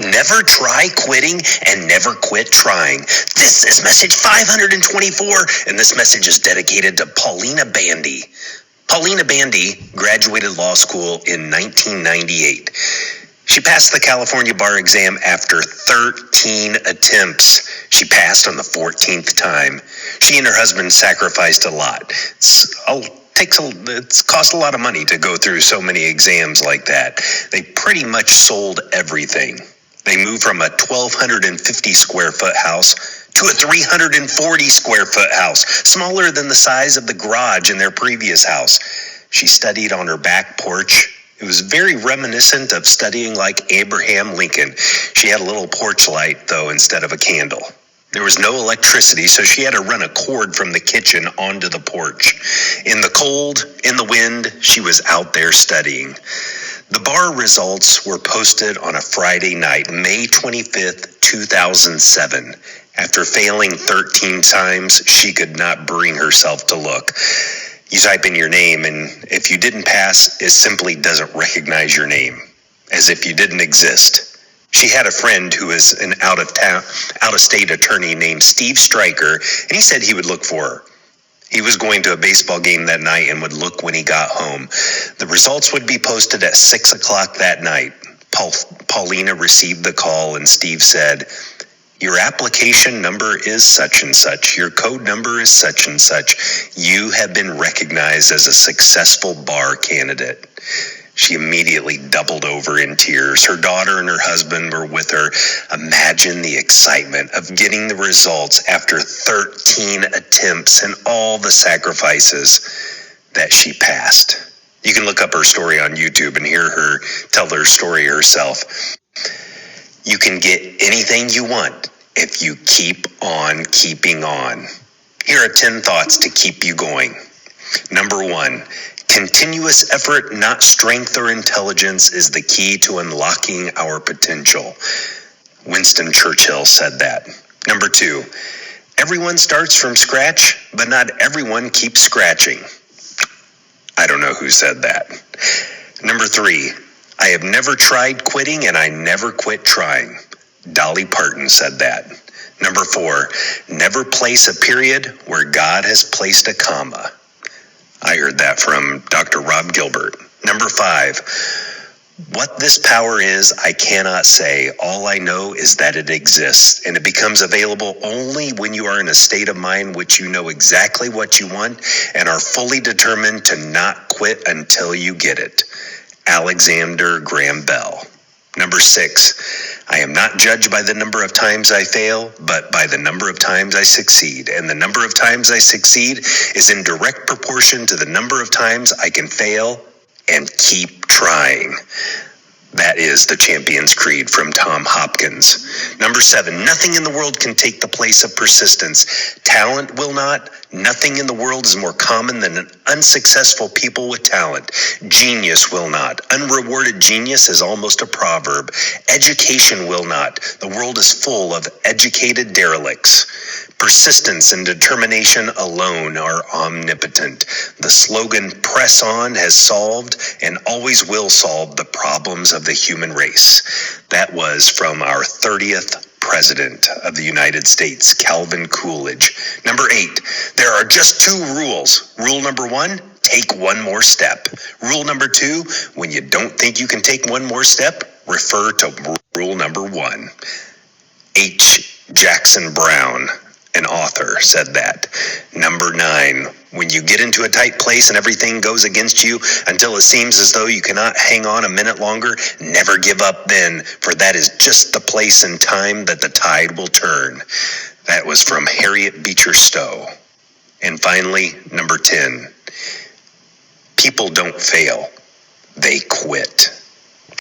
Never try quitting and never quit trying. This is message 524, and this message is dedicated to Paulina Bandy. Paulina Bandy graduated law school in 1998. She passed the California bar exam after 13 attempts. She passed on the 14th time. She and her husband sacrificed a lot. It's cost a lot of money to go through so many exams like that. They pretty much sold everything. They moved from a 1,250 square foot house to a 340 square foot house, smaller than the size of the garage in their previous house. She studied on her back porch. It was very reminiscent of studying like Abraham Lincoln. She had a little porch light, though, instead of a candle. There was no electricity, so she had to run a cord from the kitchen onto the porch. In the cold, in the wind, she was out there studying. The bar results were posted on a Friday night, May 25th, 2007. After failing 13 times, she could not bring herself to look. You type in your name, and if you didn't pass, it simply doesn't recognize your name, as if you didn't exist. She had a friend who was an out-of-state attorney named Steve Stryker, and he said he would look for her. He was going to a baseball game that night and would look when he got home. The results would be posted at 6 o'clock that night. Paulina received the call, and Steve said, "Your application number is such and such. Your code number is such and such. You have been recognized as a successful bar candidate." She immediately doubled over in tears. Her daughter and her husband were with her. Imagine the excitement of getting the results after 13 attempts and all the sacrifices that she passed. You can look up her story on YouTube and hear her tell her story herself. You can get anything you want if you keep on keeping on. Here are 10 thoughts to keep you going. Number 1, continuous effort, not strength or intelligence, is the key to unlocking our potential. Winston Churchill said that. Number 2, everyone starts from scratch, but not everyone keeps scratching. I don't know who said that. Number 3, I have never tried quitting and I never quit trying. Dolly Parton said that. Number 4, never place a period where God has placed a comma. I heard that from Dr. Rob Gilbert. Number 5, what this power is, I cannot say. All I know is that it exists, and it becomes available only when you are in a state of mind which you know exactly what you want and are fully determined to not quit until you get it. Alexander Graham Bell. Number 6, I am not judged by the number of times I fail, but by the number of times I succeed. And the number of times I succeed is in direct proportion to the number of times I can fail and keep trying. That is the Champion's Creed from Tom Hopkins. Number 7, nothing in the world can take the place of persistence. Talent will not. Nothing in the world is more common than unsuccessful people with talent. Genius will not. Unrewarded genius is almost a proverb. Education will not. The world is full of educated derelicts. Persistence and determination alone are omnipotent. The slogan, "Press on," has solved and always will solve the problems of the human race. That was from our 30th President of the United States, Calvin Coolidge. Number 8, there are just 2 rules. Rule number 1, take one more step. Rule number 2, when you don't think you can take one more step, refer to rule number 1. H. Jackson Brown, an author, said that. Number 9, when you get into a tight place and everything goes against you until it seems as though you cannot hang on a minute longer, never give up then, for that is just the place and time that the tide will turn. That was from Harriet Beecher Stowe. And finally, number 10, people don't fail, they quit.